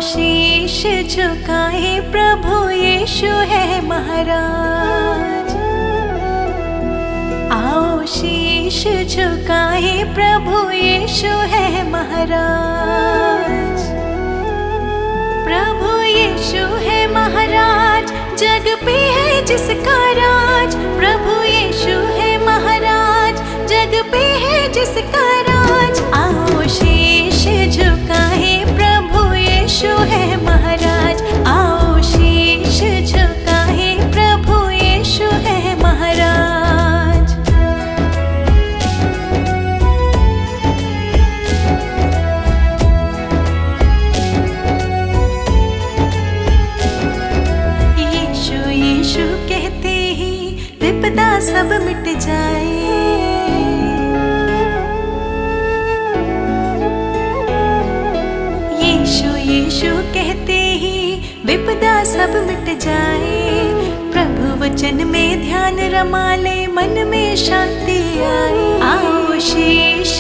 शीश झुकाए प्रभु यीशु है महाराज। आओ शीश झुकाए प्रभु यीशु है महाराज। प्रभु यीशु है महाराज, जग पे है जिसका राज। प्रभु यीशु है महाराज, जग पे है जिसका राज। आओ शीश झुकाए प्रभु यीशु है महाराज। आओ शीश झुकाए प्रभु यीशु है महाराज। यीशु यीशु कहते ही विपदा सब मिट जाए। यीशु कहते ही विपदा सब मिट जाए। प्रभु वचन में ध्यान रमा ले, मन में शांति आए। आओ शीश,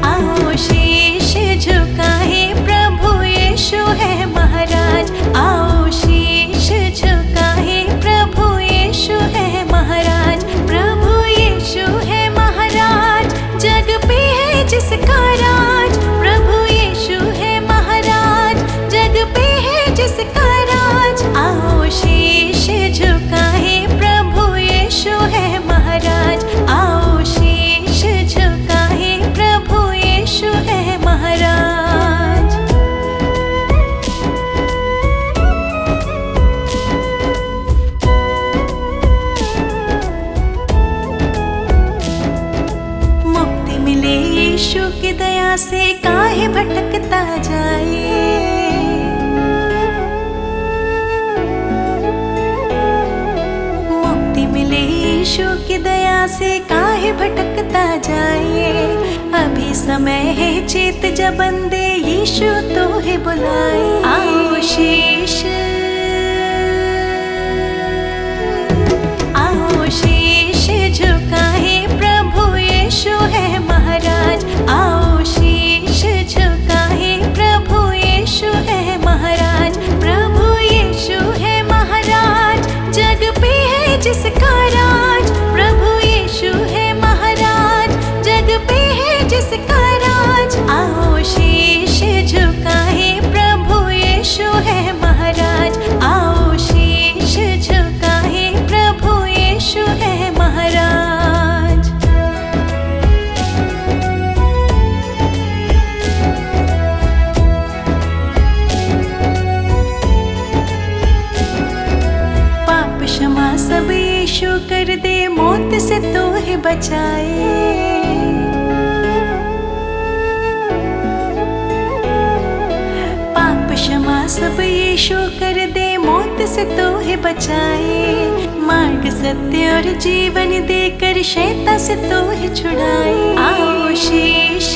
आओ शीश झुकाए प्रभु यीशु है महाराज। आओ शीश झुकाए प्रभु यीशु है महाराज। प्रभु यीशु है महाराज, जग पे है जिसका राज। प्रभु यीशु है महाराज, जग पे है जिसका राज। आओ शीश झुकाए प्रभु यीशु है महाराज। आओ शीश झुकाए प्रभु यीशु है महाराज। मुक्ति मिले यीशु की दया से, काहे भटकता जाए। मुक्ति मिले यीशु की दया से, काहे भटकता जाए। अभी समय है चेत जब बंदे यीशु तो है बुलाए। आओ शीश, आओ शीश झुकाए प्रभु यीशु है महाराज। आओ शीश झुकाए प्रभु यीशु है महाराज। प्रभु यीशु है महाराज, जग पे है जिसका राज। प्रभु यीशु है महाराज, जग पे है जिसका राज। आओ शीश झुकाए प्रभु यीशु है महाराज। आओ शीश झुकाए प्रभु यीशु है महाराज। पाप क्षमा सब यीशु कर दे, मौत से तो है बचाए। पाप क्षमा सब यीशु कर दे, मौत से तो है बचाए। मार्ग सत्य और जीवन देकर शैतान से तो है छुड़ाए। आओ शीश,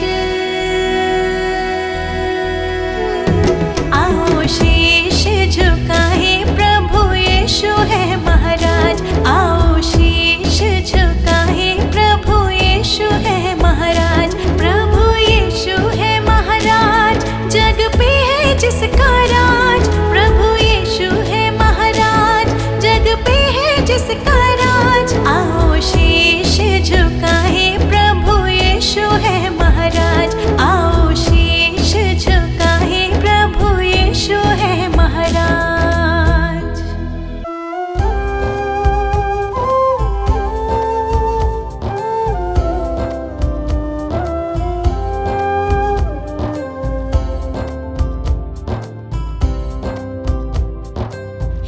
आओ शीश झुकाए प्रभु यीशु है महाराज। आओ शीश झुकाए प्रभु यीशु है महाराज। प्रभु यीशु है महाराज, जग पे है जिसका राज। प्रभु यीशु है महाराज, जग पे है जिसका राज। आओ शीश झुकाए प्रभु यीशु है महाराज। आओ शीश झुकाए प्रभु यीशु है महाराज।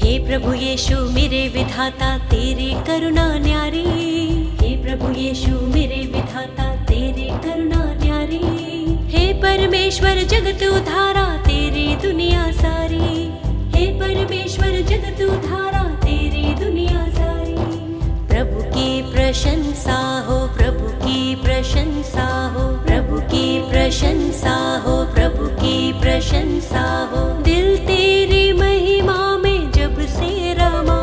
हे प्रभु यीशु मेरे विधाता, तेरी करुणा न्यारी। हे प्रभु यीशु मेरे विधाता, तेरी करुणा न्यारी। हे परमेश्वर जगत उधारा, तेरी दुनिया सारी। हे परमेश्वर जगत उधारा, तेरी दुनिया सारी। प्रभु की प्रशंसा हो, प्रभु की प्रशंसा हो, प्रभु की प्रशंसा हो, प्रभु की प्रशंसा हो। दिल तेरी महिमा में जब से रमा,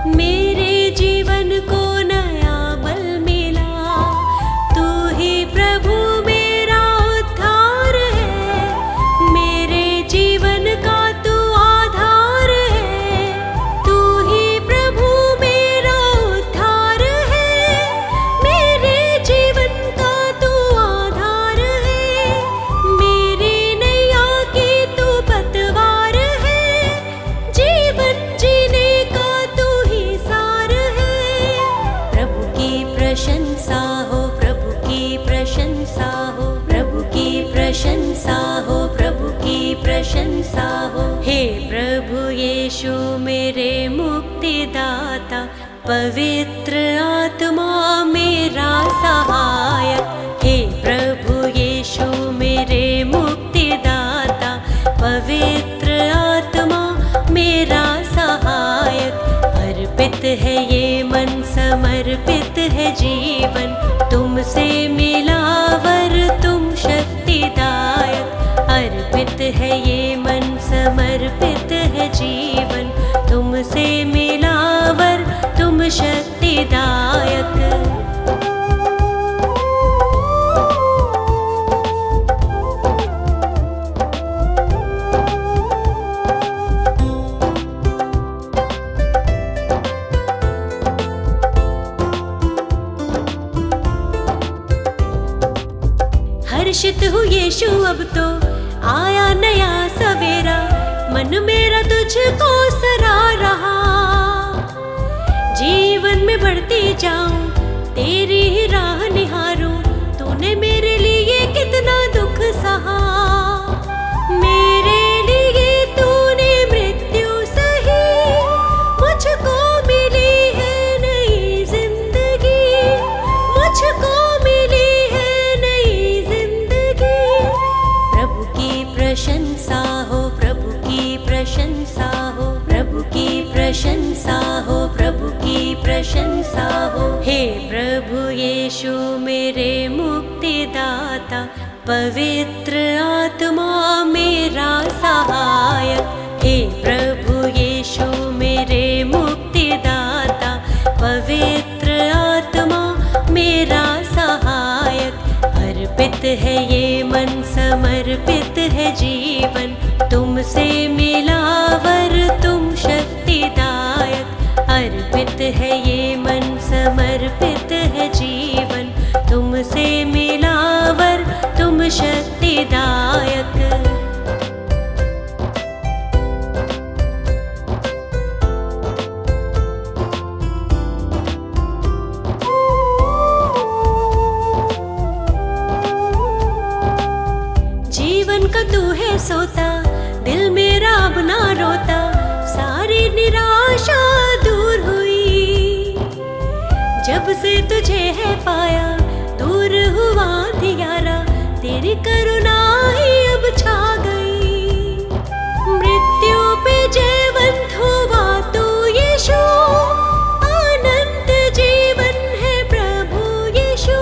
मेरे जीवन को नया बल मिला। तू ही प्रभु मेरा उद्धार। प्रशंसा हो, प्रभु की प्रशंसा हो, प्रभु की प्रशंसा हो, प्रभु की प्रशंसा हो। हे प्रभु यीशु मेरे मुक्तिदाता, पवित्र आत्मा मेरा सहायक। हे प्रभु यीशु मेरे मुक्तिदाता, पवित्र आत्मा मेरा सहायक। अर्पित है ये मन, समर्पित है जीवन, तुमसे मिला वर तुम शक्तिदायक। अर्पित है ये मन, समर्पित है जीवन, तुमसे मिला वर तुम शक्तिदायक। हर्षित हूँ यीशु, अब तो आया नया सवेरा, मन मेरा तुझको सरा रहा। जीवन में बढ़ती जाऊं, तेरी ही राह निहारूं, तूने मेरे लिए कितना दुख सहा। मेरे लिए तूने मृत्यु सही, मुझको मिली है नई जिंदगी, मुझको मिली है नई जिंदगी। प्रभु की प्रशंसा हो, प्रभु की प्रशंसा हो, प्रभु की प्रशंसा हो, प्रभु की प्रशंसा हो। हे प्रभु यीशु मेरे मुक्तिदाता, पवित्र आत्मा मेरा सहायक। हे प्रभु यीशु मेरे मुक्तिदाता, पवित्र आत्मा मेरा सहायक। अर्पित है ये मन, समर्पित है जीवन, तुमसे मिला वर तुम शक्तिदायक। अर्पित है ये मन, समर्पित है जीवन, तुमसे मिला वर तुम शक्तिदायक। जीवन का तू है सोता, दिल मेरा अब ना रोता, सारी निराशा दूर हुई। जब से तुझे है पाया, दूर हुआ अंधियारा, तेरी करुणा ही अब छा गई। मृत्यु पे जयवंत हुआ तू यीशु, अनंत जीवन है प्रभु यीशु,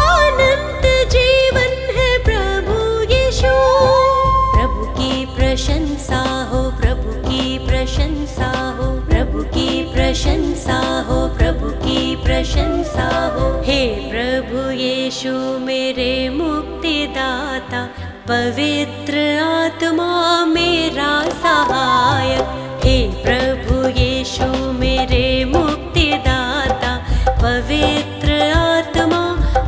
अनंत जीवन है प्रभु यीशु। प्रभु की प्रशंसा हो, प्रभु की प्रशंसा हो, प्रभु की प्रशंसा हो, प्रभु की प्रशंसा हो। हे प्रभु यीशु मेरे मुक्तिदाता, पवित्र आत्मा मेरा सहायक। हे प्रभु यीशु मेरे मुक्तिदाता, पवित्र आत्मा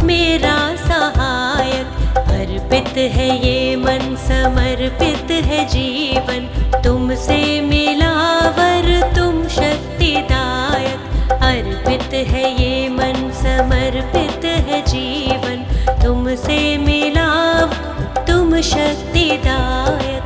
मेरा सहायक। अर्पित है ये मन, समर्पित है जीवन, तुमसे मिला वर तुम शक्तिदायक। अर्पित है ये मन, समर्पित है जीवन, तुमसे मिला तुम शक्तिदायक।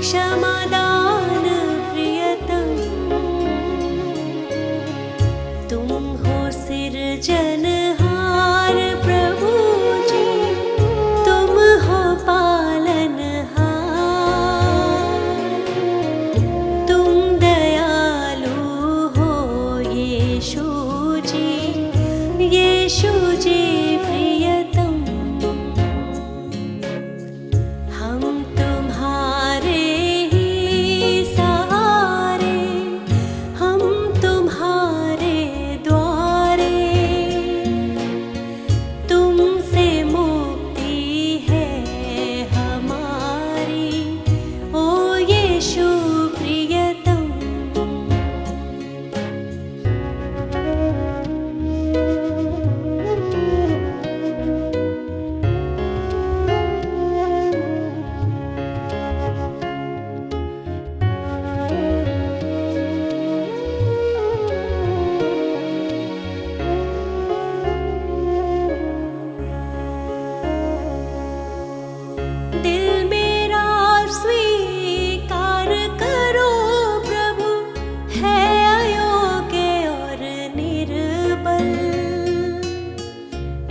क्षमादान प्रियतम, तुम सृजनहार प्रभु जी, तुम हो पालनहार। तुम दयालु हो यीशु जी, यीशु जी प्रियतम। हम तुम्हारे ही सहारे, हम तुम्हारे द्वारे। तुमसे मुक्ति है हमारी, ओ यीशु प्रियतम। दिल मेरा स्वीकार करो प्रभु, है अयोग्य और निर्बल।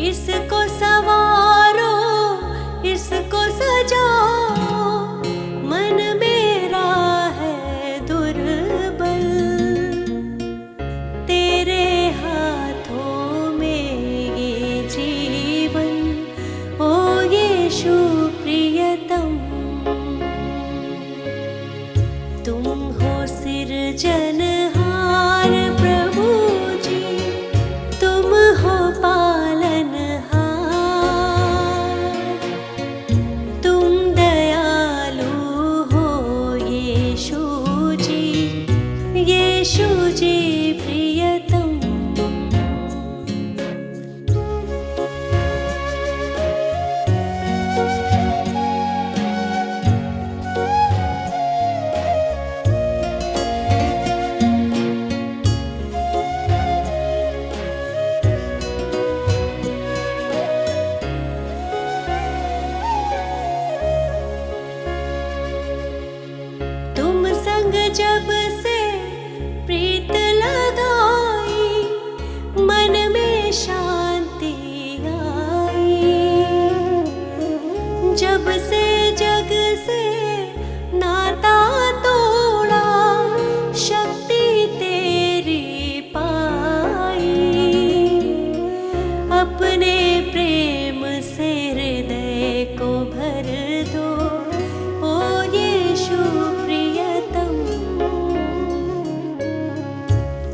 इसको संवारो, इसको सजाओ, मन मेरा है दुर्बल। तेरे हाथों में ये जीवन, ओ यीशु प्रियतम। तुम हो सृजनहार प्रभु जी, तुम हो पालनहार। तुम दयालु हो यीशु जी, यीशु जी प्रियतम। तुम संग जब से प्रीत लगाई, मन में शांति आई। जब से जग से नाता तोड़ा, शक्ति तेरी पाई। अपने प्रेम से हृदय को भर दो, ओ यीशु प्रियतम।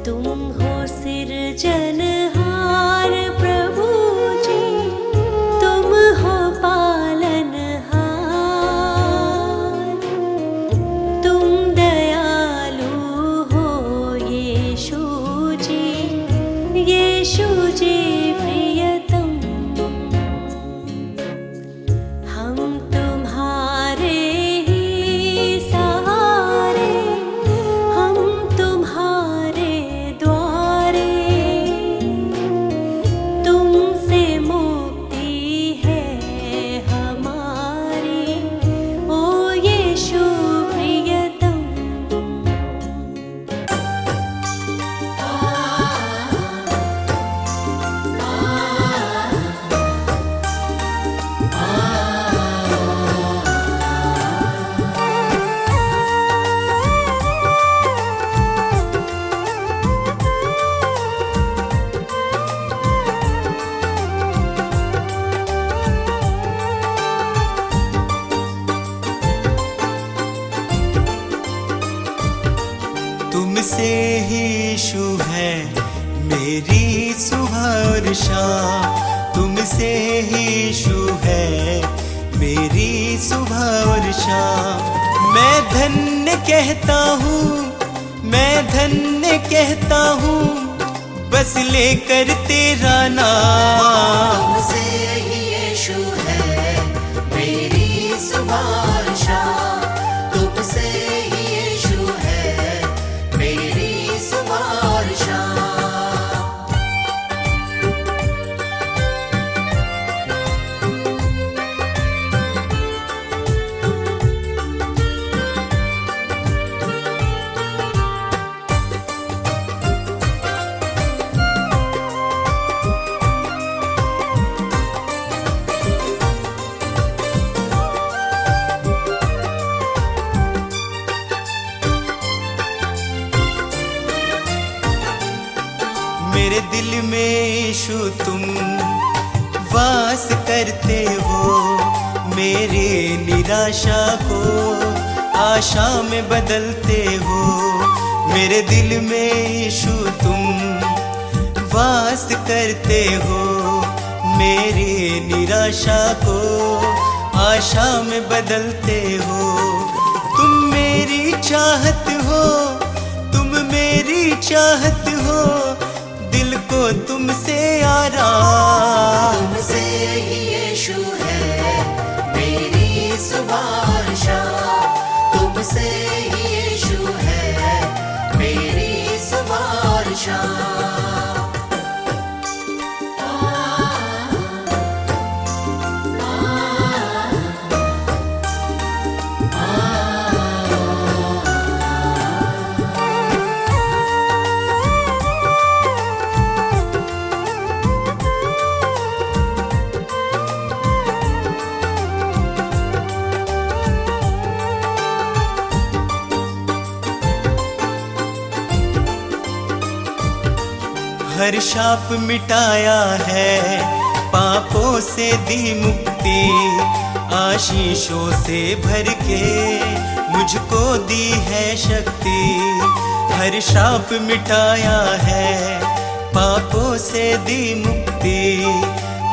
तुम हो सृजनहार प्रभु जी, तुम हो पालनहार। तुम दयालु हो यीशु जी, यीशु जी प्रियतम। हम तुम्हारे ही सहारे, हम तुम्हारे द्वारे। तुमसे मुक्ति है हमारी, ओ यीशु प्रियतम। तुमसे ही यीशु है मेरी सुबह और शाम। तुमसे ही यीशु है मेरी सुबह और शाम। मैं धन्य कहता हूँ, मैं धन्य कहता हूँ, बस लेकर तेरा नाम। तुमसे ही यीशु है मेरी सुबह और शाम। तुमसे ही यीशु है मेरी सुबह और शाम। मेरे दिल में यीशु तुम वास करते हो, मेरे निराशा को आशा में बदलते हो। मेरे दिल में यीशु तुम वास करते हो, मेरी निराशा को आशा में बदलते हो। तुम मेरी चाहत हो, तुम मेरी चाहत हो, दिल को तुमसे आराम। तुमसे ही यीशु है मेरी सुबह शाम, तुमसे ही यीशु है मेरी सुबह शाम। हर शाप मिटाया है, पापों से दी मुक्ति, आशीषों से भर के मुझको दी है शक्ति। हर शाप मिटाया है, पापों से दी मुक्ति,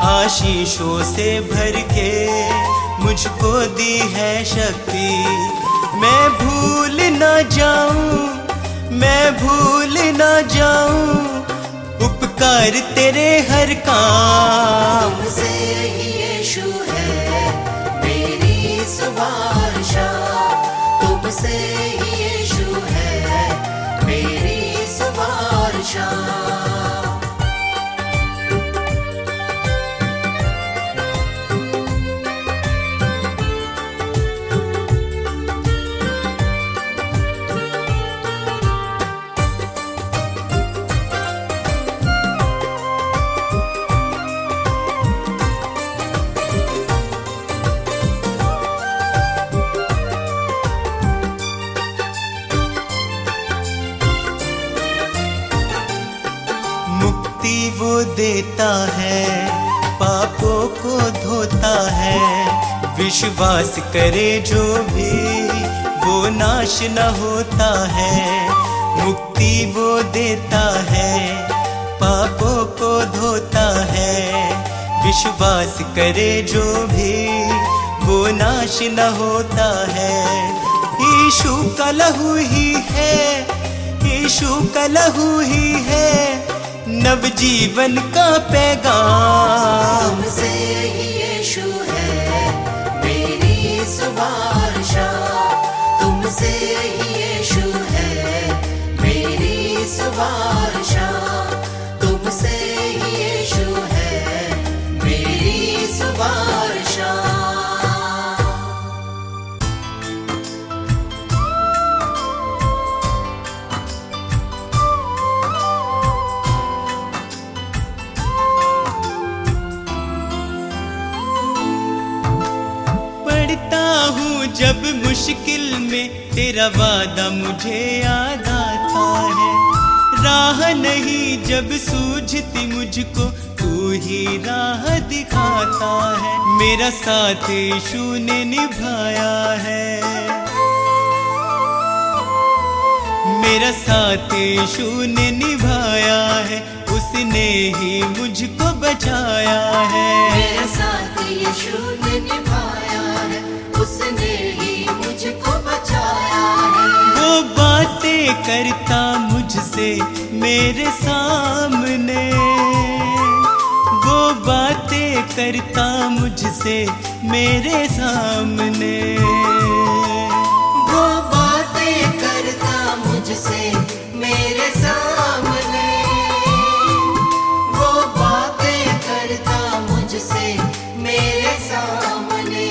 आशीषों से भर के मुझको दी है शक्ति। मैं भूल ना जाऊं, मैं भूल ना जाऊं उपकार तेरे हर काम। तुमसे ही यीशु है मेरी सुबह शाम, तुमसे ही यीशु है मेरी सुबह शाम। वो देता है, पापों को धोता है, विश्वास करे जो भी वो नाश न होता है। मुक्ति वो देता है, पापों को धोता है, विश्वास करे जो भी वो नाश न होता है। यीशु का लहू ही है, यीशु का लहू ही है नवजीवन का पैगाम। तुमसे ही यीशु है मेरी सुबह शाम, तुमसे ही यीशु है मेरी सुबह शाम, तुमसे ही यीशु है मेरी सुबह शाम। जब मुश्किल में तेरा वादा मुझे याद आता है, राह नहीं जब सूझती मुझको तू ही राह दिखाता है। मेरा साथ यीशु ने निभाया है, मेरा साथ यीशु ने निभाया है, उसने ही मुझको बचाया है। मेरा साथ यीशु ने निभाया है, उसने ही मुझको बचाया है। वो बातें करता मुझसे मेरे सामने, वो बातें करता मुझसे मेरे सामने, वो बातें करता मुझसे मेरे सामने, वो बातें करता मुझसे मेरे सामने।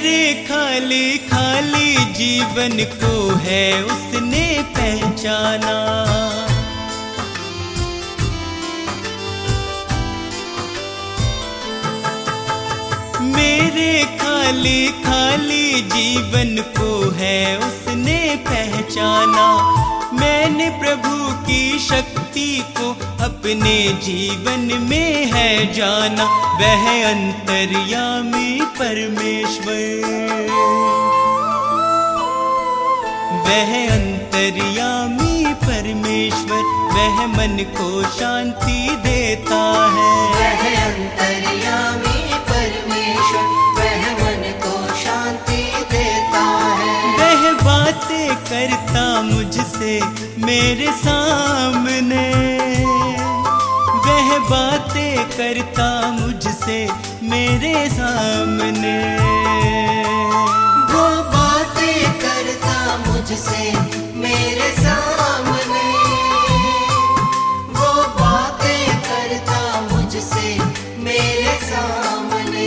मेरे खाली खाली जीवन को है उसने पहचाना। मेरे खाली खाली जीवन को है उसने पहचाना। मैंने प्रभु की शक्ति को अपने जीवन में है जाना। वह अंतर्यामी परमेश्वर, वह अंतर्यामी परमेश्वर, वह मन को शांति देता है। वह अंतर्यामी परमेश्वर, वह मन को शांति देता है। वह बातें करता मुझसे मेरे सामने, वह बातें करता मुझसे मेरे सामने। वो बातें करता मुझसे मेरे सामने, वो बातें करता मुझसे मेरे सामने।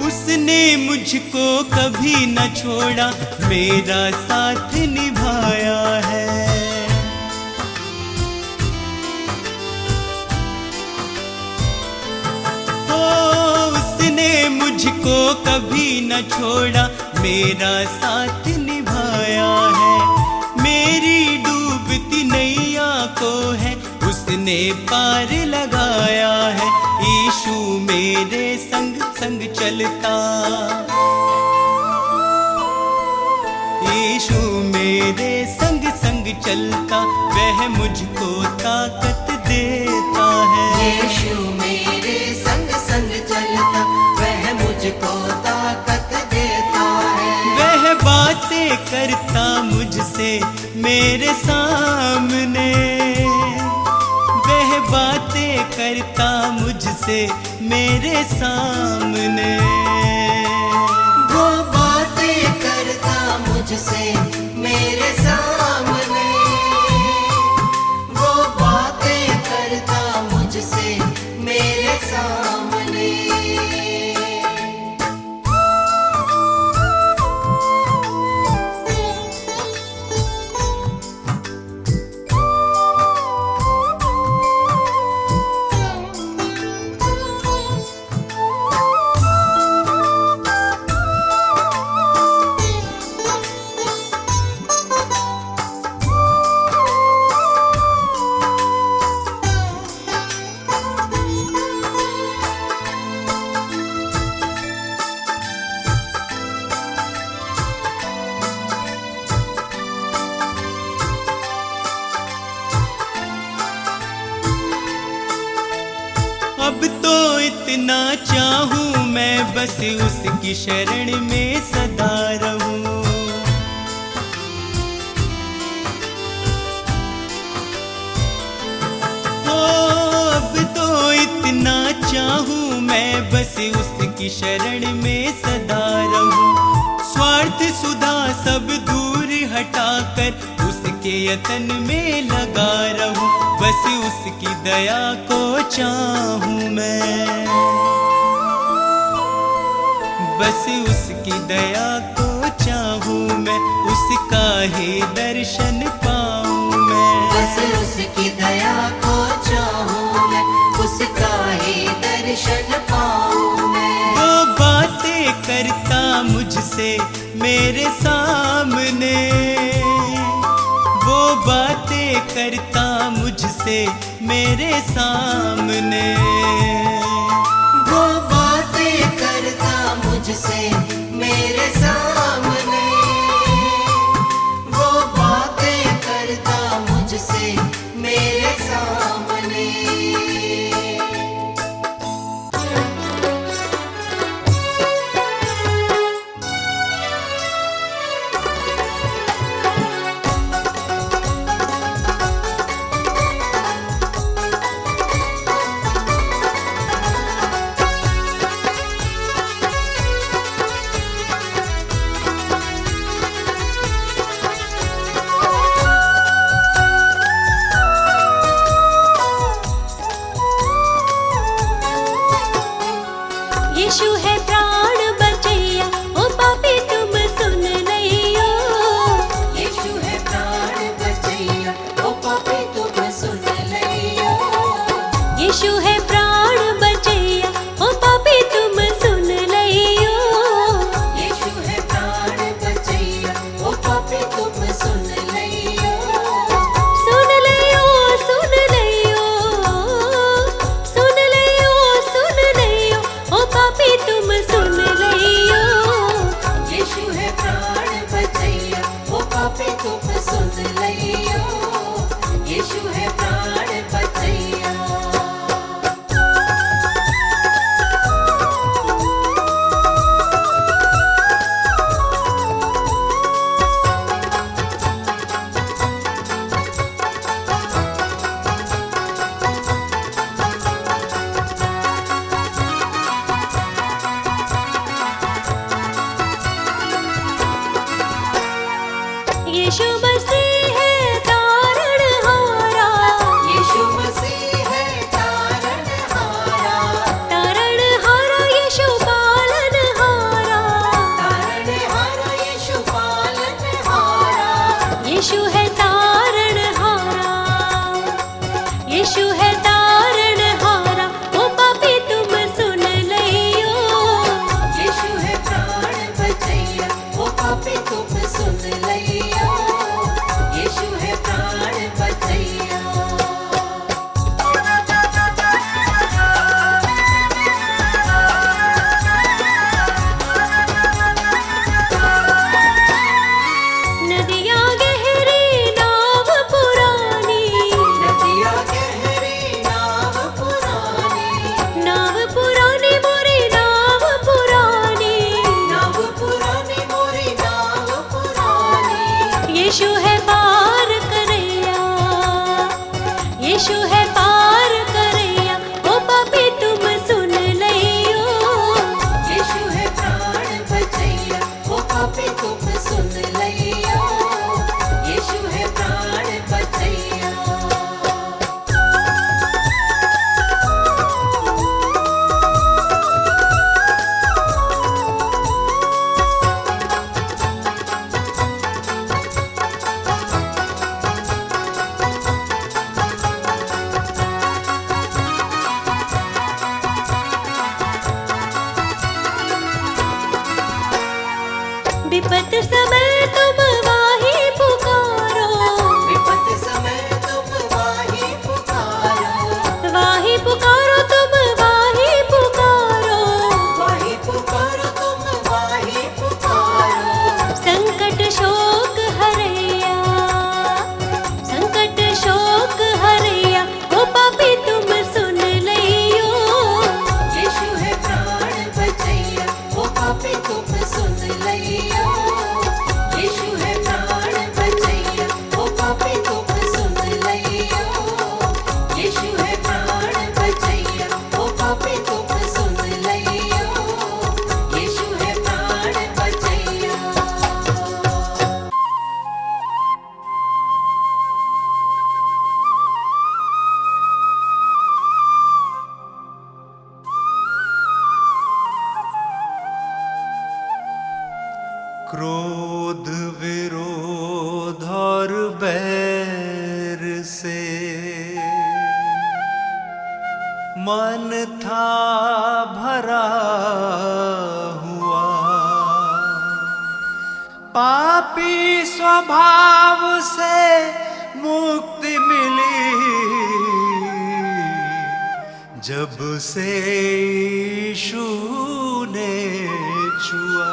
उसने मुझको कभी न छोड़ा, मेरा साथ निभाया है। ओ, उसने मुझको कभी न छोड़ा, मेरा साथ निभाया है। मेरी डूबती नैया को है उसने पार लगाया है। यीशु मेरे संग संग चलता, यीशु मेरे संग संग चलता, वह मुझको ताकत देता है। यीशु मेरे संग संग चलता, वह मुझको ताकत देता है। वह बातें करता मुझसे मेरे सामने, वह बातें करता मुझसे मेरे सामने। वो बातें करता मुझसे मेरे सामने, वो बातें करता मुझसे मेरे सामने। अब तो इतना चाहूं मैं बस उसकी शरण में सदा रहूं। हो अब तो इतना चाहूं मैं बस उसकी शरण में सदा रहूं। स्वार्थ सुधा सब दूर हटाकर उसके यतन में लगा रहूं। बस उसकी दया को चाहूं मैं, बस उसकी दया को चाहूं मैं, उसका ही दर्शन पाऊं मैं। बस उसकी दया को चाहूं मैं, उसका ही दर्शन पाऊं मैं। वो बातें करता मुझसे मेरे सामने, वो बातें करता मुझसे मेरे सामने। वो बातें करता मुझसे मेरे सामने, वो बातें करता मुझसे मेरे सामने। यीशु है प्राण बचैया, ओ पापी तुम सुन लइयो। यीशु है प्राण बचैया, ओ पापी तुम सुन लइयो। यीशु है प्राण बचैया, ओ पापी तुम सुन लइयो। यीशु है प्राण बचैया, ओ पापी तुम सुन लइयो। सुन लइयो, सुन लइयो, सुन लइयो, सुन लइयो, ओ पापी तुम सुन लइयो। यीशु है प्राण बचैया, ओ पापी तुम सुन लइयो। यीशु है प्राण बचैया। यीशु मसीह है तारणहारा, यीशु मसीह है तारणहारा। तारणहारा यीशु पालनहारा। तारणहारा यीशु पालनहारा। यीशु है तारणहारा, यीशु है तारणहारा, ओ पापी तुम सुन लइयो। यीशु है प्राण बचैया, ओ पापी तुम सुन लइयो। यीशु है प्राण बचैया। नदियाँ गहरी नाव पुरानी, नदियाँ गहरी नाव पुरानी। नाव पुरानी मोरी नाव पुरानी। नाव पुरानी मोरी नाव पुरानी। यीशु है पार करैया, यीशु है पार करैया, ओ पापी तुम सुन लइयो। यीशु है प्राण बचैया, ओ पापी तुम सुन लइयो। यीशु है प्राण बचैया। विपत समय तुम वाही पुकारो, विपत समय तुम वाही पुकारो। वाही पुकारो तुम वाही पुकारो। वाही पुकारो तुम वाही पुकारो। संकट शोक हरैया, संकट शोक हरैया, ओ पापी तुम सुन लइयो। यीशु है प्राण बचैया, ओ पापी तुम सुन लइयो। यीशु है प्राण बचैया, ओ पापी तुम सुन लइयो। यीशु है प्राण बचैया, ओ पापी तुम सुन लइयो। यीशु है प्राण बचैया। क्रोध विरोध और बैर से मन था भरा हुआ। पापी स्वभाव से मुक्ति मिली जब से यीशु ने छुआ।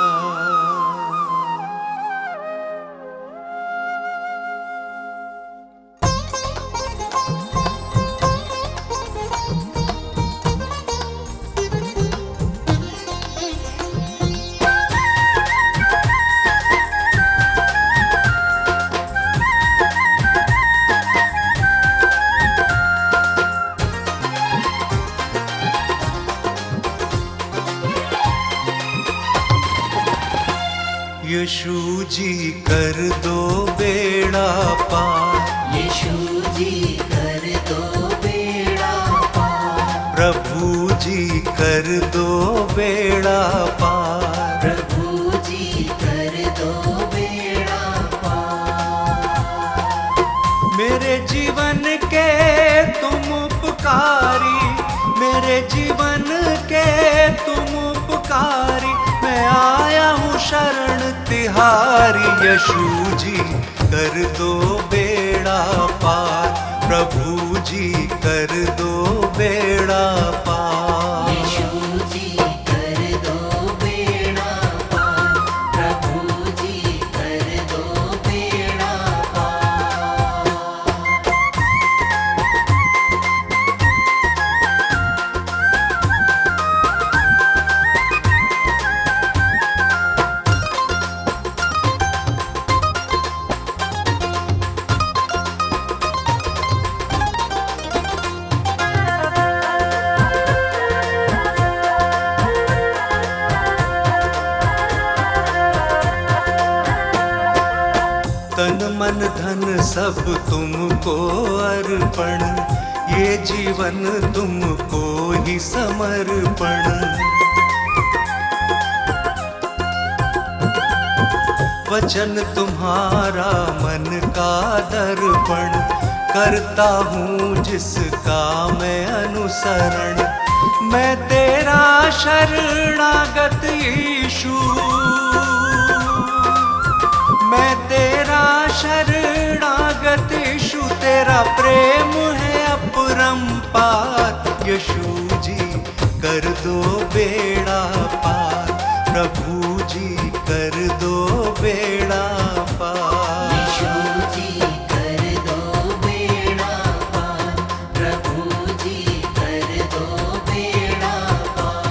यीशु जी कर दो बेड़ा पार। यीशु जी कर दो बेड़ा पार। प्रभु जी कर दो बेड़ा पार। प्रभु जी कर दो बेड़ा पार। मेरे जीवन के तुम उपकारी, मेरे जीवन के तुम उपकारी, मैं आया हूँ शरण तिहारी। यीशु जी कर दो बेड़ा पार, प्रभु जी कर दो बेड़ा पार। यीशु जी कर दो बेड़ा पार, प्रभु जी कर दो बेड़ा पार। तन मन धन सब तुमको अर्पण, ये जीवन तुमको ही समर्पण। वचन तुम्हारा मन का दर्पण, करता हूँ जिसका मैं अनुसरण। मैं तेरा शरणागत यीशु, मैं तेरा शरणागत यीशु, तेरा प्रेम है अपरंपार। यीशु जी कर दो बेड़ा पार, प्रभु जी कर दो बेड़ा पार। यीशु जी कर दो बेड़ा पार, प्रभु जी कर दो बेड़ा पार।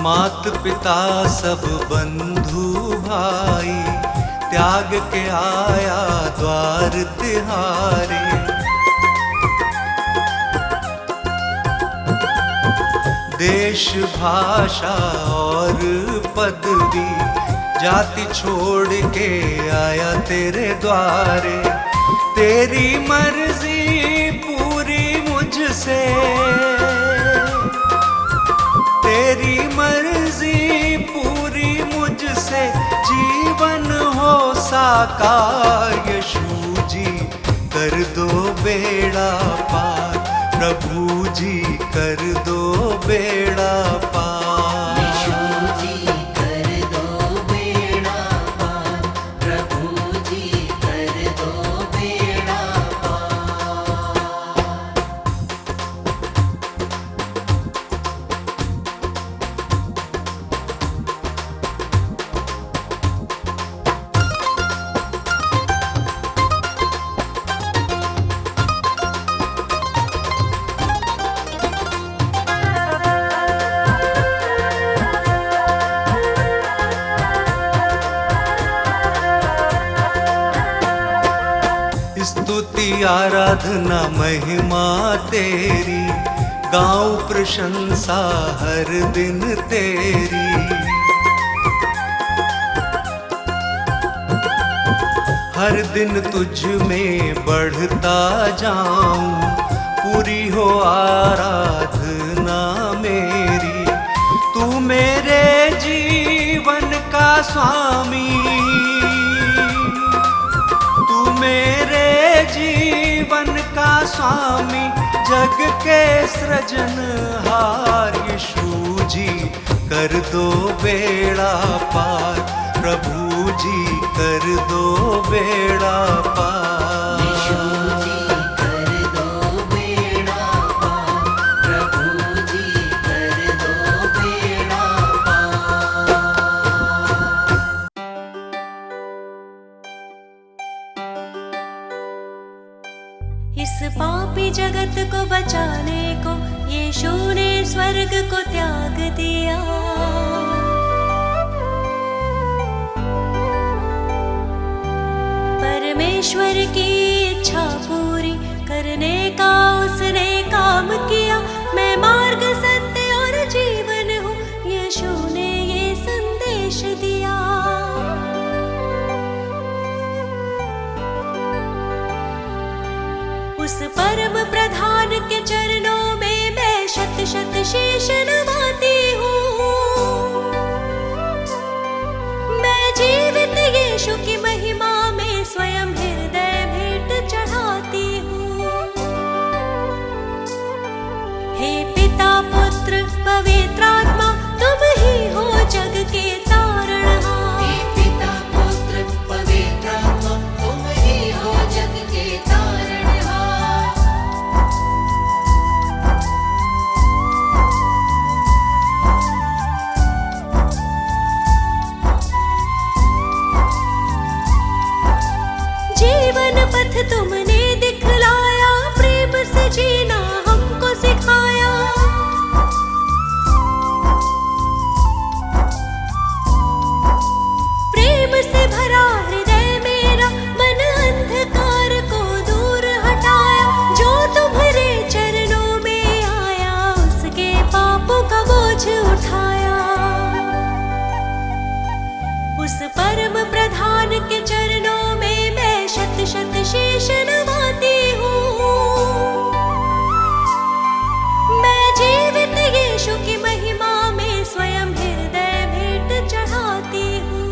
मात पिता सब बंधु भाई, त्याग के आया द्वार तिहारे। देश भाषा और पदवी, जाति छोड़ के आया तेरे द्वारे। तेरी मर्जी पूरी मुझसे, तेरी मर्जी पूरी मुझसे, जीवन हो साकार। यीशु जी कर दो बेड़ा पार, प्रभु जी कर दो बेड़ा पार। यीशु जी कर दो बेड़ा पार, प्रभु जी कर दो बेड़ा पार। स्तुति आराधना महिमा तेरी, गाऊं प्रशंसा हर दिन तेरी। हर दिन तुझ में बढ़ता जाऊं, पूरी हो आराधना मेरी। तू मेरे जीवन का स्वामी, तू मेरे जीवन का स्वामी, जग के सृजनहार। यीशु जी कर दो बेड़ा पार, प्रभु जी कर दो बेड़ा पार। यीशु जी कर दो बेड़ा पार, प्रभु जी कर दो बेड़ा पार। इस पापी जगत को बचाने को यीशु ने स्वर्ग को त्याग दिया। करने का उसने काम किया। मैं मार्ग सत्य और जीवन हूँ, यीशु ने ये संदेश दिया। उस परम प्रधान के चरणों में मैं शत शत शीश नवाती हूँ। मैं जीवित यीशु की महिमा में स्वयं हृदय भेंट चढ़ाती हूँ। हे पिता पुत्र पवित्र आत्मा, तुम ही हो जग के तारणहार। हे पिता पुत्र पवित्र आत्मा, तुम ही हो जग के तारणहार। जीवन पथ तुमने दिखलाया, प्रेम से जीना हमको सिखाया। प्रेम से भरा हृदय मेरा, मन अंधकार को दूर हटाया। जो तुम्हारे चरणों में आया, उसके पापों का बोझ उठाया। उस परम प्रधान के चरणों में मैं शत शत शीश नवाती हूँ। मैं जीवित यीशु की महिमा में स्वयं हृदय भेंट चढ़ाती हूँ।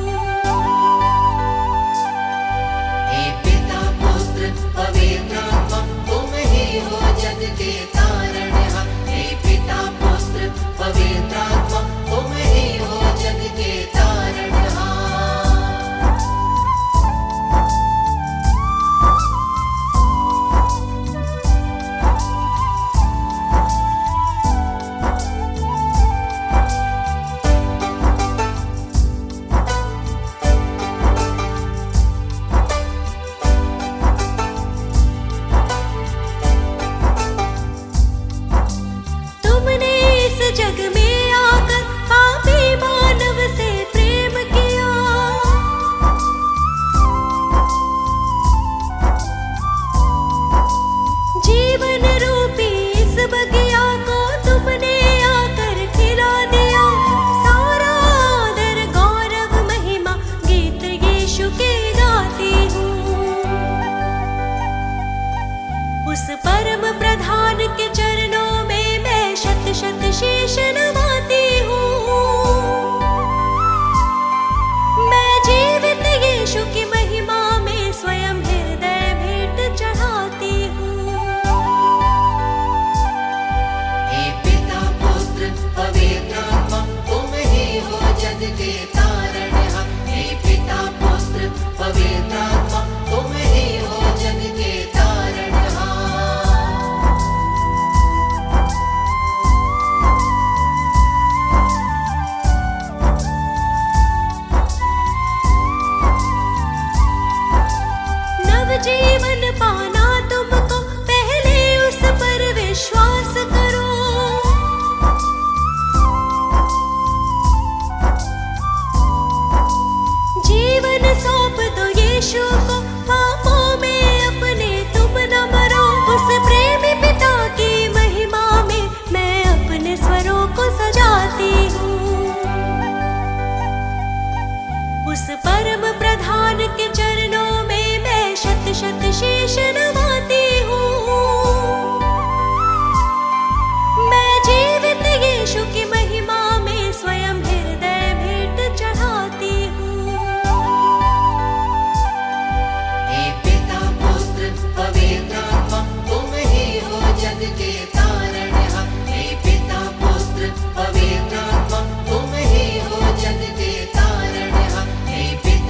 हे पिता पुत्र पवित्र आत्मा, तुम ही हो जग के तारणहार। हे पिता पुत्र पवित्र आत्मा, तुम ही हो जग के तारणहार। तुमने इस जग में आकर पापी मानव से प्रेम किया। जीवन रूपी इस बगिया को तुमने आकर खिला दिया। सारा आदर गौरव महिमा गीत यीशु के गाती हूँ। उस परम प्रधान के चरणों में मैं शत शत शीश नवाती हूँ। मैं जीवित यीशु की महिमा में स्वयं हृदय भेंट चढ़ाती हूँ। हे पिता पुत्र पवित्र आत्मा, तुम ही हो जग के तारणहार। हे पिता पुत्र पवित्र आत्मा, तुम ही हो जग के तारणहार। नवजीवन पाना तुमको, पहले उस पर विश्वास करो। जीवन सौंप दो यीशु को, पापों में अपने तुम न मरो। उस प्रेमी पिता की महिमा में मैं अपने स्वरों को सजाती हूँ। उस परम प्रधान के चरणों में मैं शत शत शीश नवाती हूँ। मैं जीवित यीशु की महिमा में स्वयं हृदय भेंट चढ़ाती हूँ। हे पिता पुत्र पवित्र आत्मा, तुम ही हो जग के तारणहार। हे पिता पुत्र पवित्र आत्मा, तुम ही हो जग के तारणहार। हे पिता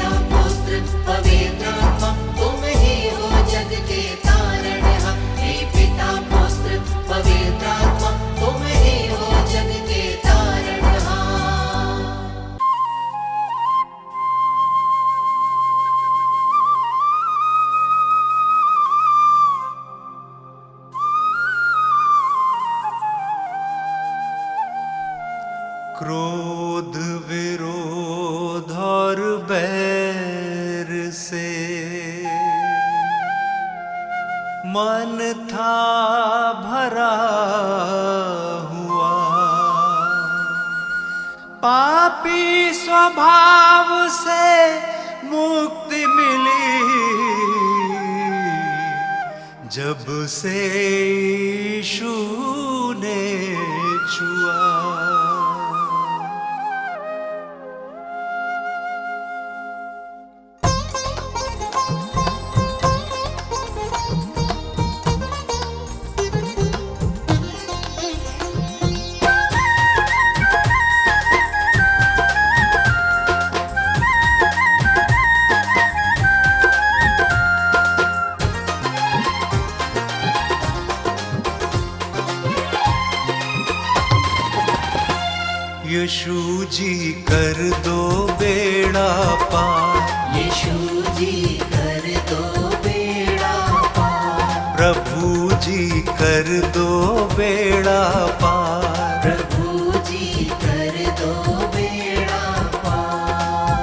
जब से यीशु ने छुआ। यीशु जी कर दो बेड़ा पार, यीशु जी कर दो बेड़ा पार, प्रभु जी कर दो बेड़ा पार, प्रभु जी कर दो बेड़ा पार।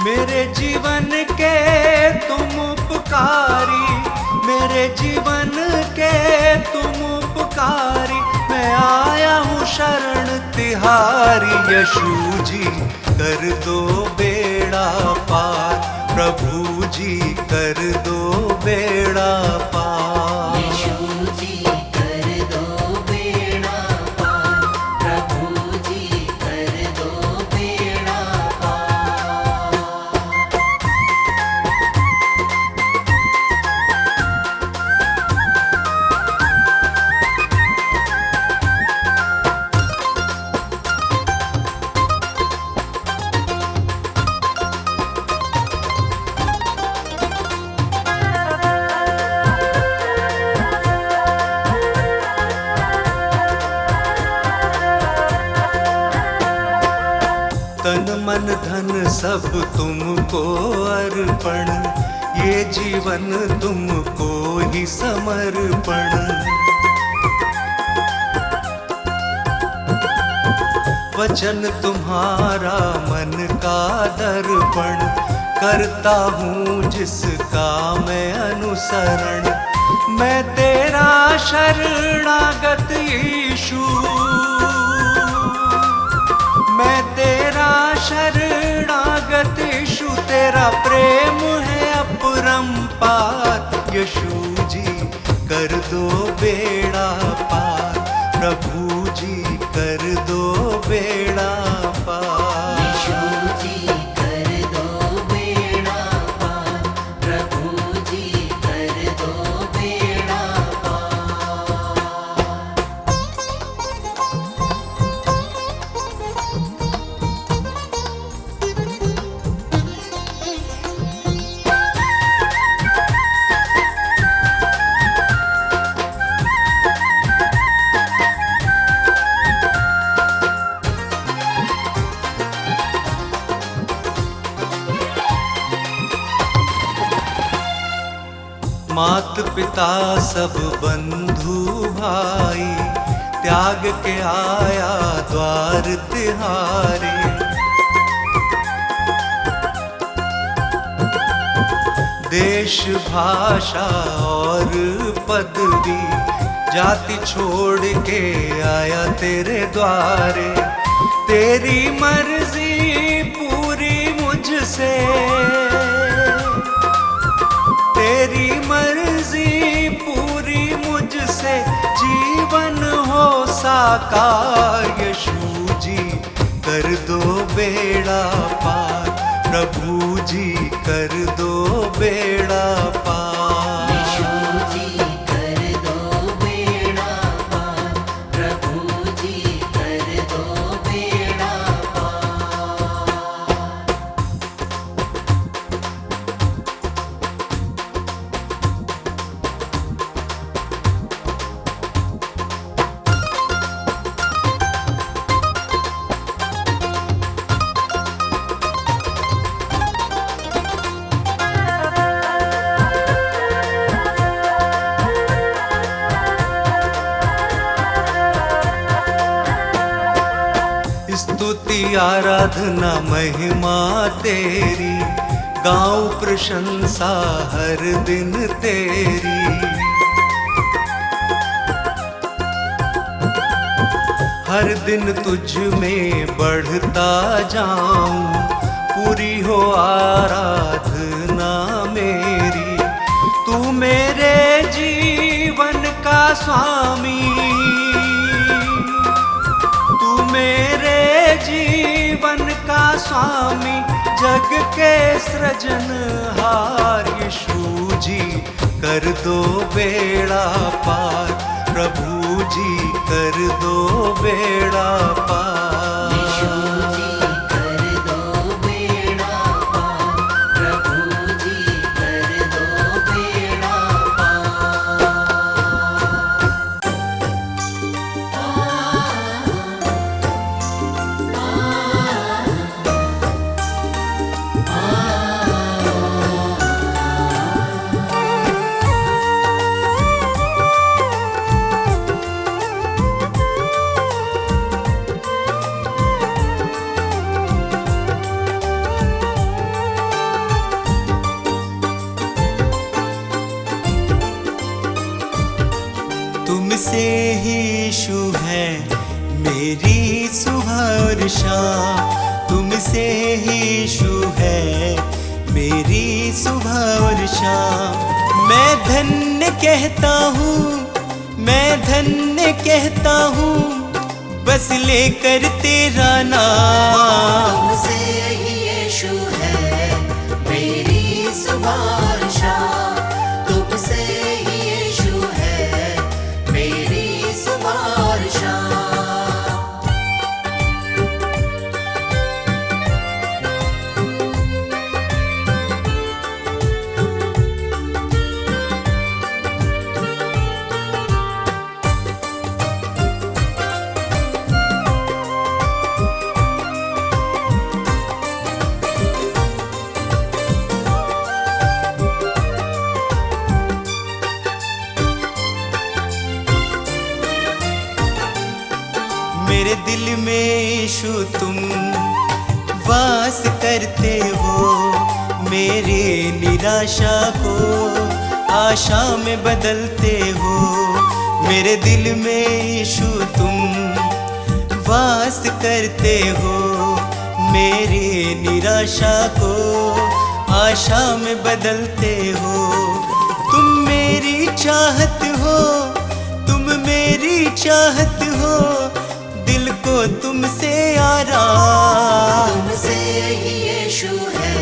मेरे जीवन के तुम उपकारी, मेरे जीवन के तुम उपकारी, मैं आया हूँ शरण तिहारी। यीशु जी कर दो बेड़ा पार, प्रभु जी कर दो बेड़ा पार। यीशु जी कर दो बेड़ा पार, प्रभु जी कर दो बेड़ा पार। तन मन धन सब तुमको अर्पण, ये जीवन तुमको ही समर्पण। वचन तुम्हारा मन का दर्पण, करता हूँ जिसका मैं अनुसरण। मैं तेरा शरणागत यीशु, मैं तेरा शरणागत यीशु, तेरा प्रेम है अपरंपार। यीशु जी कर दो बेड़ा पार, प्रभु जी कर दो बेड़ा पार। यीशु जी कर दो बेड़ा पार, प्रभु जी कर दो बेड़ा पार। मात पिता सब बंधु भाई, त्याग के आया द्वार तिहारे। देश भाषा और पदवी, जाति छोड़ के आया तेरे द्वारे। तेरी मर्जी पूरी मुझसे, तेरी मर्जी पूरी मुझसे, जीवन हो साकार। यीशु जी कर दो बेड़ा पार, प्रभु जी कर दो बेड़ा पार। यीशु जी कर दो बेड़ा पार, प्रभु जी कर दो बेड़ा पार। स्तुति आराधना महिमा तेरी, गाऊं प्रशंसा हर दिन तेरी। हर दिन तुझ में बढ़ता जाऊं, पूरी हो आराधना मेरी। तू मेरे स्वामी, तू मेरे जीवन का स्वामी, जग के सृजनहार। यीशु जी कर दो बेड़ा पार, प्रभु जी कर दो बेड़ा पार। यीशु जी कर दो बेड़ा पार, प्रभु जी कर दो बेड़ा तुमसे ही यीशु है मेरी सुबह और शाम, तुमसे ही यीशु है मेरी सुबह और शाम। मैं धन्य कहता हूँ, मैं धन्य कहता हूँ, बस लेकर तेरा नाम। तुमसे ही यीशु है मेरी सुबह और शाम, तुमसे ही यीशु है मेरी सुबह और शाम। मेरे दिल में यीशु तुम वास करते हो, मेरे निराशा को आशा में बदलते हो। मेरे दिल में यीशु तुम वास करते हो, मेरी निराशा को आशा में बदलते हो। तुम मेरी चाहत हो, तुम मेरी चाहत हो, दिल को तुमसे आराम। तुमसे ही यीशु है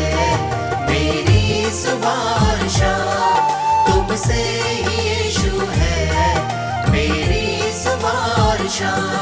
मेरी सुबह और शाम, तुमसे ही यीशु है मेरी सुबह और शाम।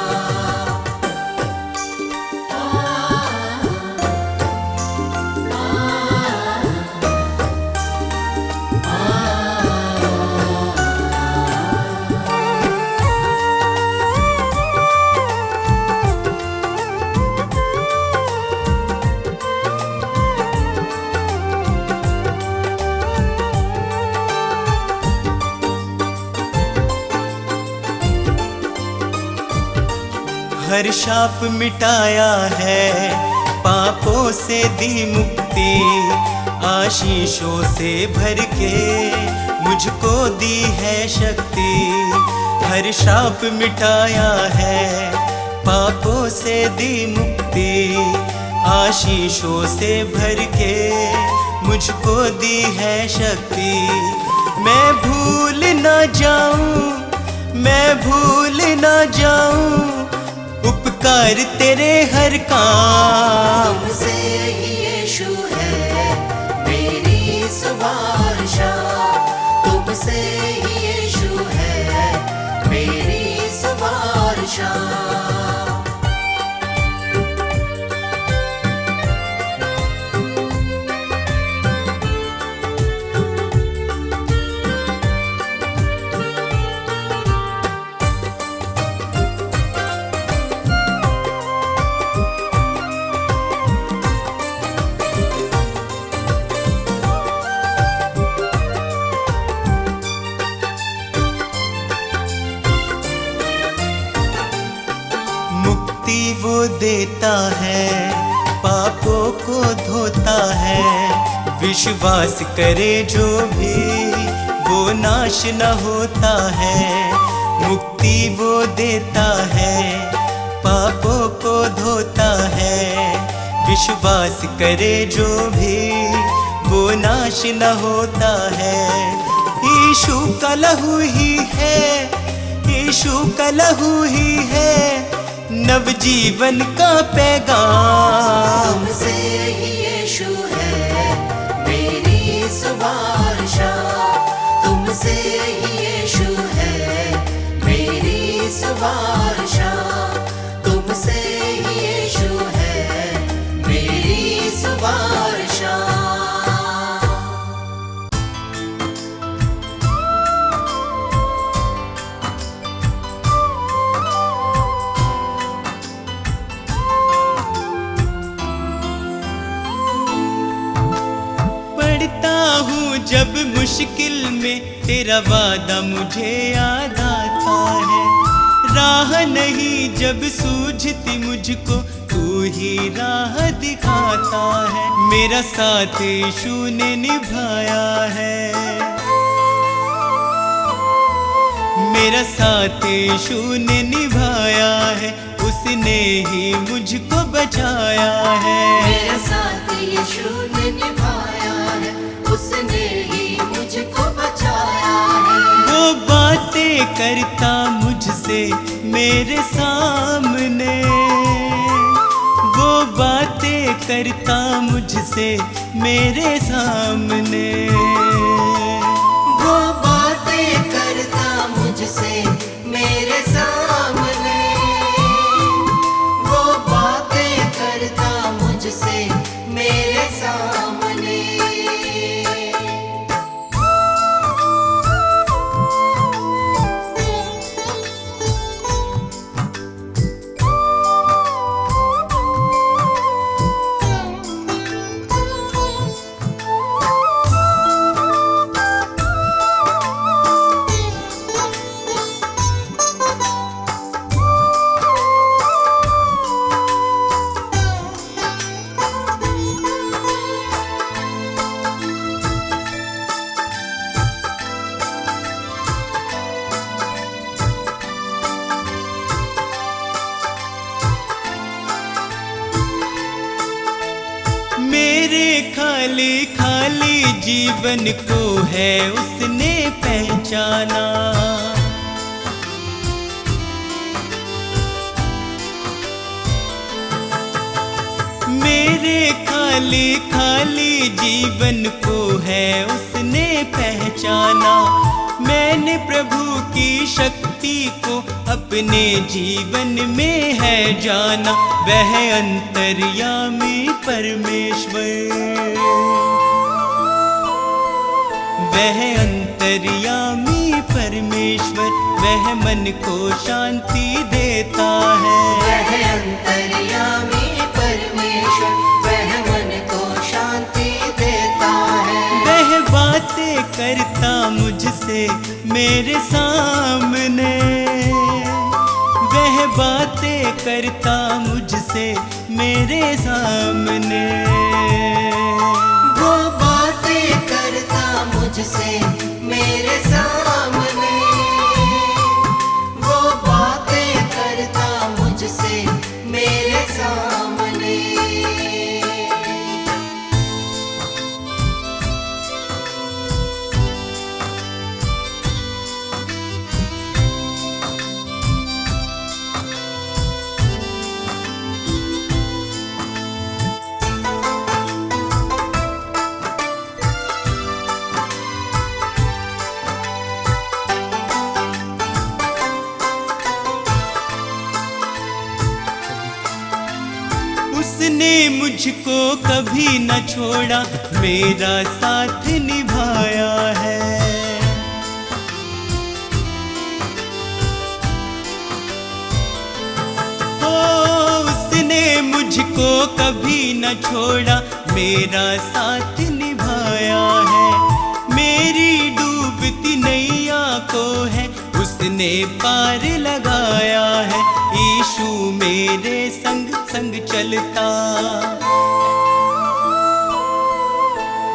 हर शाप मिटाया है, पापों से दी मुक्ति, आशीषों से भर के मुझको दी है शक्ति। हर शाप मिटाया है, पापों से दी मुक्ति, आशीषों से भर के मुझको दी है शक्ति। मैं भूल ना जाऊं, मैं भूल ना जाऊं उपकार तेरे हर काम। तुमसे ही यीशु है मेरी सुबह और शाम, तुमसे ही यीशु है मेरी सुबह और शाम। वो देता है, पापों को धोता है, विश्वास करे जो भी वो नाश न होता है। मुक्ति वो देता है, पापों को धोता है, विश्वास करे जो भी वो नाश न होता है। यीशु का लहू ही है यीशु का लहू ही है नवजीवन का पैगाम। तुमसे ही यीशु है मेरी सुवार्ता, तुमसे ही यीशु है मेरी सुवार्ता, तुमसे ही यीशु है मेरी सुवार्ता। जब मुश्किल में तेरा वादा मुझे याद आता है, राह नहीं जब सूझती मुझको तू ही राह दिखाता है। मेरा साथ यीशु ने निभाया है, मेरा साथ यीशु ने निभाया है, उसने ही मुझको बचाया है। मेरा साथ यीशु ने निभाया है, उसने ही मुझको बचाया है। वो बातें करता मुझसे मेरे सामने, वो बातें करता मुझसे मेरे सामने, वो बातें करता मुझसे मेरे सामने, वो बातें करता मुझसे मेरे सामने। मेरे खाली खाली जीवन को है उसने पहचाना, मेरे खाली खाली जीवन को है उसने पहचाना। मैंने प्रभु की शक्ति को अपने जीवन में है जाना, वह अंतर्यामी परमेश्वर, वह अंतर्यामी परमेश्वर, वह मन को शांति देता है। वह अंतर्यामी परमेश्वर, वह मन को शांति देता है। वह बातें करता मुझसे मेरे सामने, वह बातें करता मुझसे मेरे सामने, वो बातें करता मुझसे मेरे सामने, वो बातें करता मुझसे मेरे सामने। उसने मुझको कभी न छोड़ा, मेरा साथ निभाया है। ओ उसने मुझको कभी न छोड़ा, मेरा साथ निभाया है। मेरी डूबती नैया को है उसने पार लगाया है। यीशु मेरे संग संग चलता,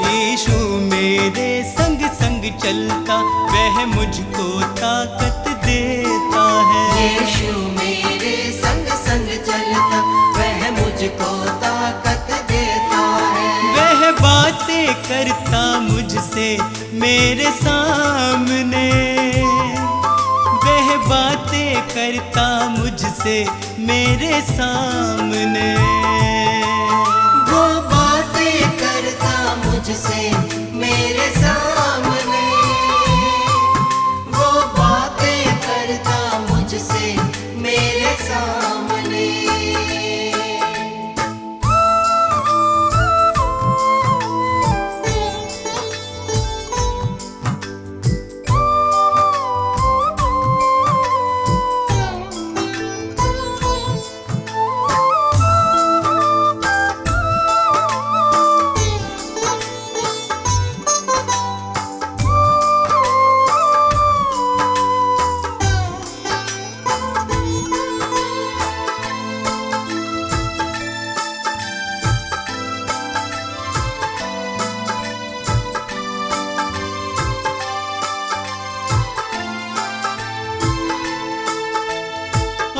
यीशु मेरे संग संग चलता, वह मुझको ताकत देता है। यीशु मेरे संग संग चलता, वह मुझको ताकत देता है। वह बातें करता मुझसे मेरे सामने, वह बात करता मुझसे मेरे सामने, वो बातें करता मुझसे मेरे सामने, वो बातें करता मुझसे मेरे सामने।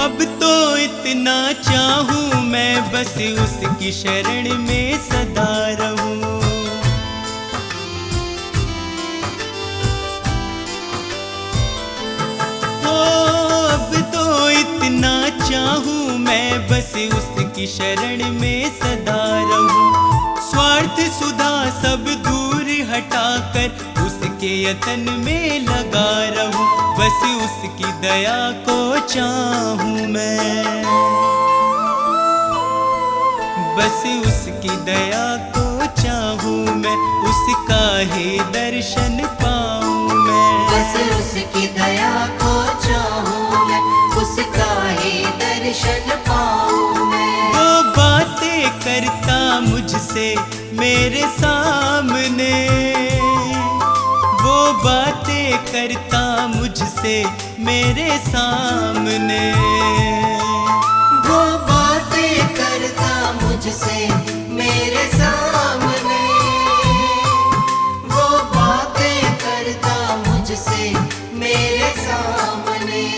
अब तो इतना चाहूं मैं बस उसकी शरण में सदा रहूं। हो अब तो इतना चाहूं मैं बस उसकी शरण में सदा रहूं। स्वार्थ सुधा सब दूर हटाकर उसके यतन में लगा रहूं। बस उसकी दया को चाहूं मैं, बस उसकी दया को चाहूं मैं, उसका ही दर्शन पाऊं मैं। बस उसकी दया को चाहूं मैं, उसका ही दर्शन पाऊं मैं। वो बातें करता मुझसे मेरे सामने, वो बातें करता मुझसे मेरे सामने, वो बातें करता मुझसे मेरे सामने, वो बातें करता मुझसे मेरे सामने।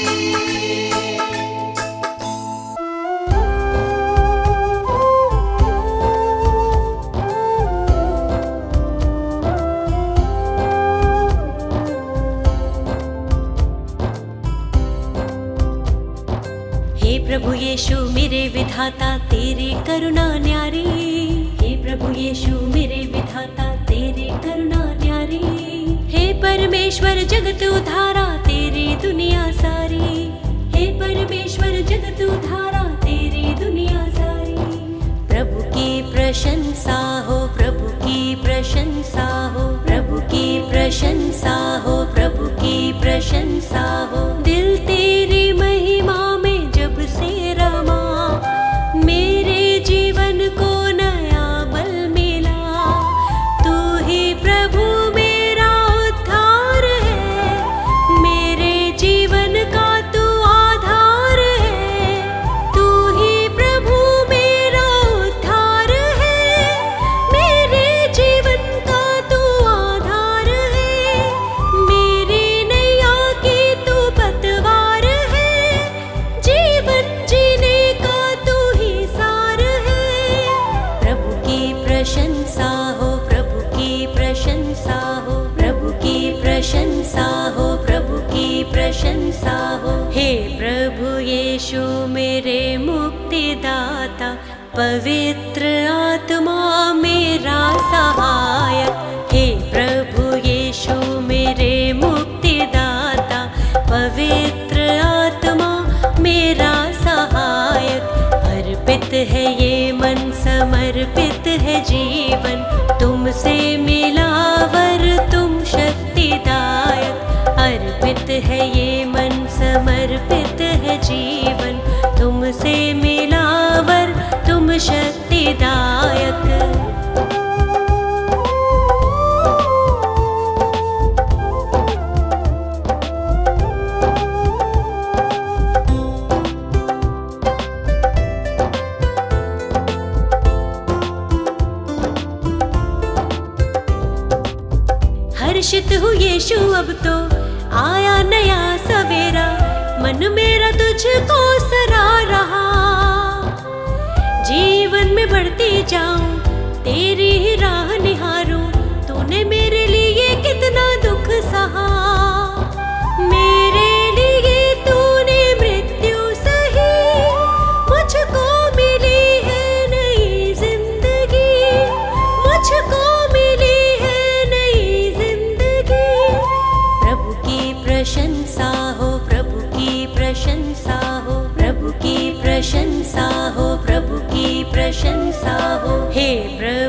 प्रभु यीशु मेरे विधाता तेरी करुणा न्यारी, हे प्रभु यीशु मेरे विधाता तेरी करुणा न्यारी। हे परमेश्वर जगत उद्धारा तेरी दुनिया सारी, हे परमेश्वर जगत उद्धारा तेरी दुनिया सारी। प्रभु की प्रशंसा हो, प्रभु की प्रशंसा हो, प्रभु की प्रशंसा हो, प्रभु की प्रशंसा हो। दिल तेरी महिमा में जब से रमा, मेरे जीवन को नया बल मिला। तू ही प्रभु मेरा उद्धार है, मेरे जीवन का तू आधार है। तू ही प्रभु मेरा उद्धार है, मेरे जीवन का तू आधार है। मेरी नैया की तू पतवार है, जीवन जीने का तू ही सार है। प्रभु की प्रशंसा हो, प्रभु की प्रशंसा हो, प्रभु की प्रशंसा हो, प्रभु की प्रशंसा हो। हे प्रभु यीशु मेरे मुक्तिदाता, पवित्र आत्मा मेरा सहायक। हे प्रभु यीशु मेरे मुक्तिदाता, पवित्र आत्मा मेरा सहायक। अर्पित है ये मन, समर्पित है जीवन, तुमसे मिला वर तुम शक्तिदायक। अर्पित है ये मन, समर्पित है जीवन, तुमसे मिला वर तुम शक्तिदायक। हर्षित हूँ यीशु अब तो आया नया सवेरा, मन मेरा तुझको सरा रहा। जीवन में बढ़ती जाऊं, तेरी ही राह निहारूं, तूने मेरे लिए कितना दुख सहा। मेरे लिए तूने मृत्यु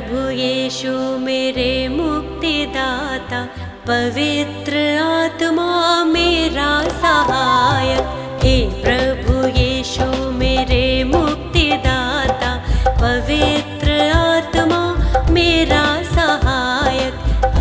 प्रभु यीशु मेरे मुक्तिदाता, पवित्र आत्मा मेरा सहायक। हे प्रभु यीशु मेरे मुक्तिदाता, पवित्र आत्मा मेरा सहायक।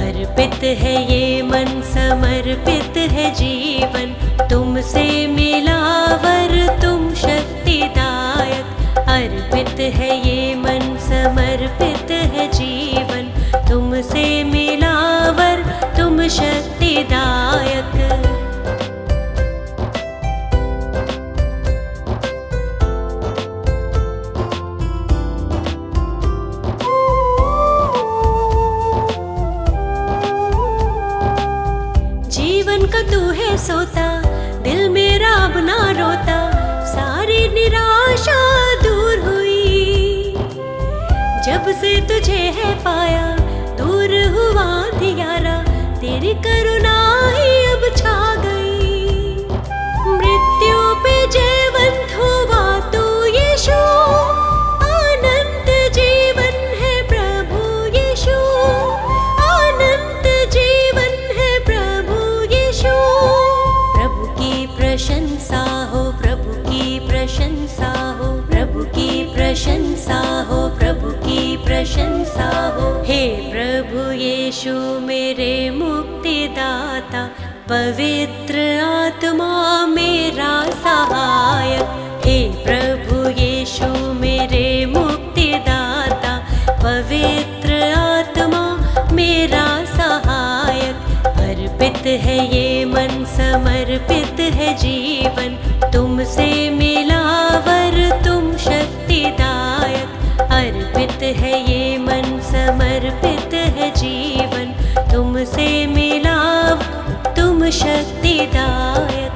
अर्पित है ये मन, समर्पित है जीवन, तुमसे मिला वर तुम शक्तिदायक। अर्पित है ये मन, समर्पित है जीवन, तुमसे मिला वर तुम शक्तिदायक। जीवन का तू है सोता, दिल मेरा अब ना रोता, सारी निराशा दूर हुई। जब से तुझे है पाया, दूर हुआ अंधियारा, तेरी करुणा ही अब छा गई। मृत्यु पे जयवंत हुआ तू यीशु, अनंत जीवन है प्रभु यीशु, अनंत जीवन है प्रभु यीशु। प्रभु की प्रशंसा हो, प्रभु की प्रशंसा हो, प्रभु की प्रशंसा हो, प्रभु की प्रशंसा हो। हे प्रभु यीशु मेरे मुक्तिदाता, पवित्र आत्मा मेरा सहायक। हे प्रभु यीशु मेरे मुक्तिदाता, पवित्र आत्मा मेरा सहायक। अर्पित है ये मन, समर्पित है जीवन, तुमसे मिला वर तुम शक्तिदायक। अर्पित है ये मन, समर्पित है जीवन, तुमसे मिला तुम शक्तिदायक।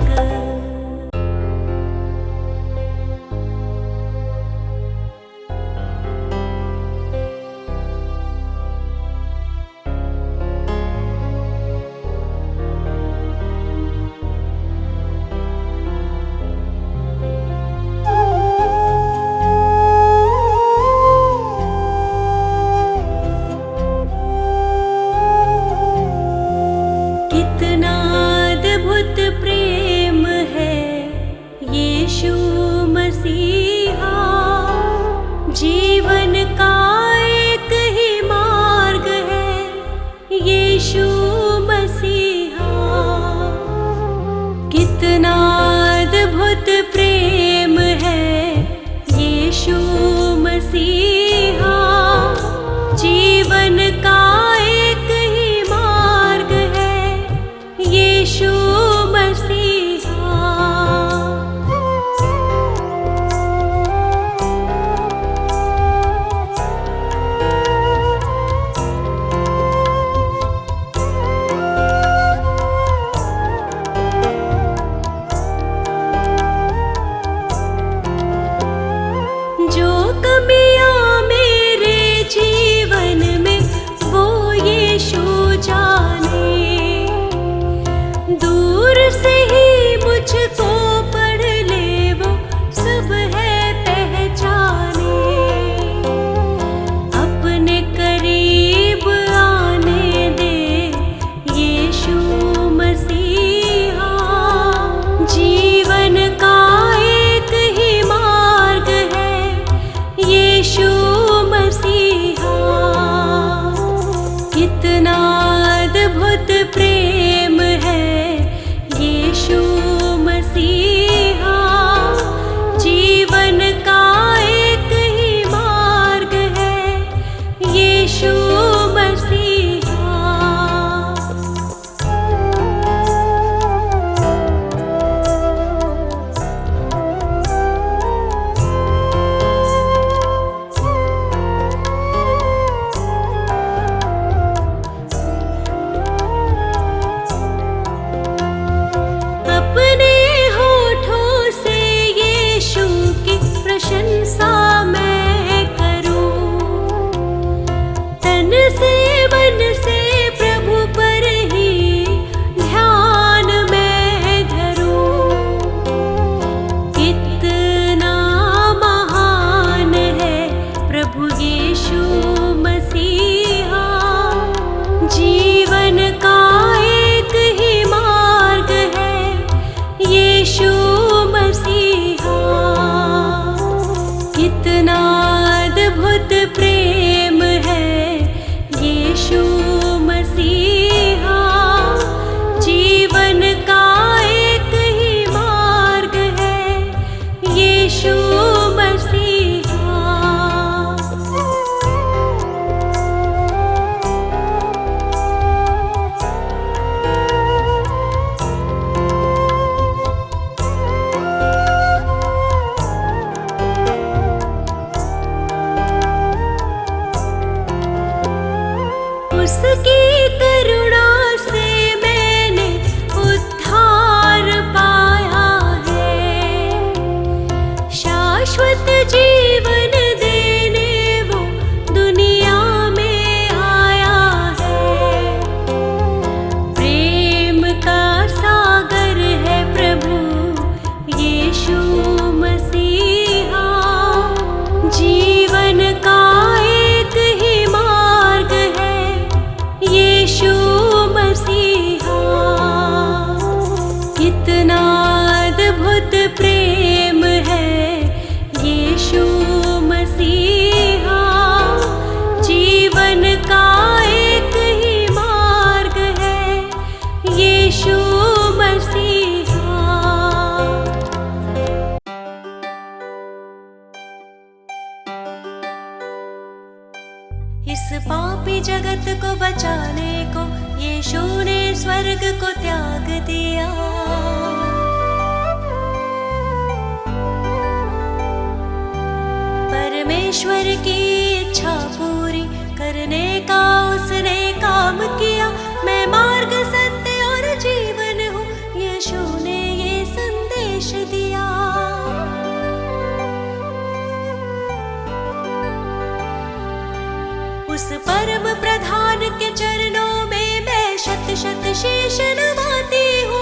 उसकी करुणा से मैंने उद्धार पाया है। शाश्वत जीवन देने वो दुनिया में आया है। प्रेम का सागर है प्रभु यीशु मसीहा। जीवन का एक ही मार्ग है यीशु मसीहा। कितना अद्भुत प्रेम है यीशु मसीहा। जीवन का एक ही मार्ग है यीशु मसीहा। इस पापी जगत को बचाने को यीशु ने स्वर्ग को त्याग दिया। परमेश्वर की इच्छा पूरी करने का उसने काम किया। मैं मार्ग सत्य और जीवन हूँ, यीशु ने ये संदेश दिया। उस परम प्रधान के चरणों में मैं शत शत शीश नवाती हूँ।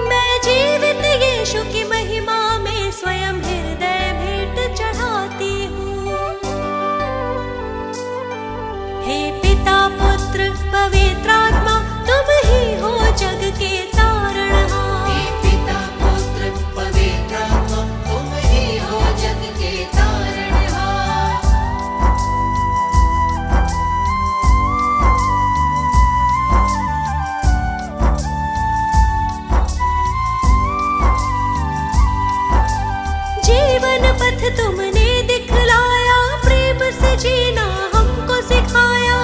मैं जीवित यीशु की महिमा में स्वयं हृदय भेंट चढ़ाती हूँ। हे पिता पुत्र पवित्र आत्मा, तुम ही हो जग के तारणहार। हे पिता पुत्र पवित्र आत्मा, तुम ही हो जग के तारणहार। जीवन पथ तुमने दिखलाया, प्रेम से जीना हमको सिखाया।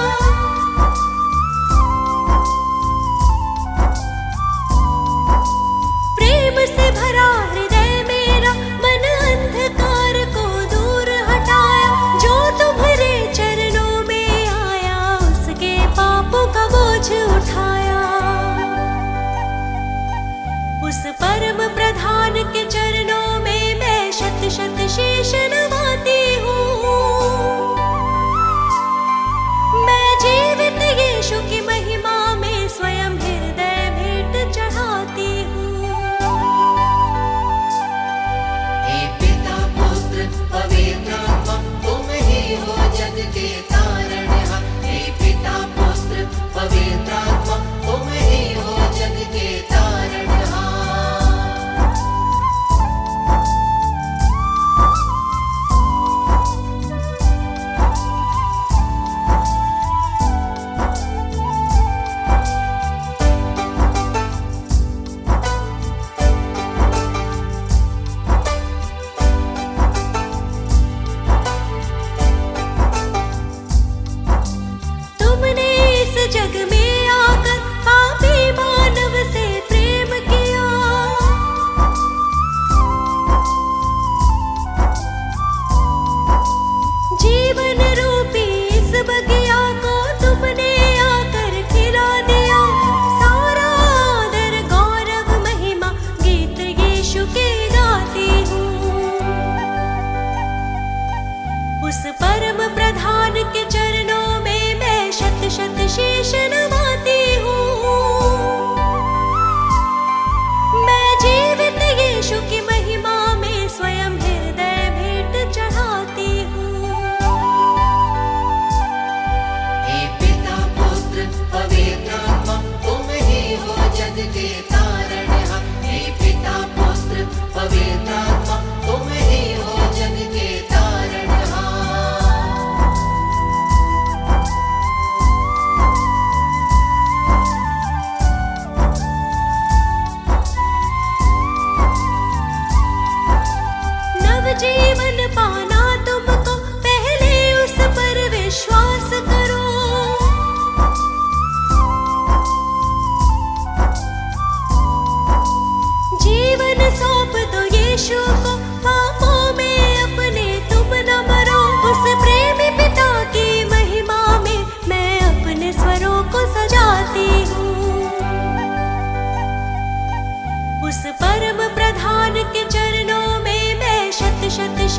प्रेम से भरा हृदय मेरा, मन अंधकार को दूर हटाया। जो तुम्हारे चरणों में आया, उसके पापों का बोझ उठाया। उस परम प्रधान के चरणों में मैं शत शत शीश नवाती हूँ। मैं जीवित यीशु की महिमा में स्वयं हृदय भेंट चढ़ाती हूँ। हे पिता पुत्र पवित्र आत्मा, तुम ही हो जग के तारणहार। हे पिता पुत्र पवित्र आत्मा, तुम ही हो जग के तारणहार।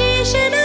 शीश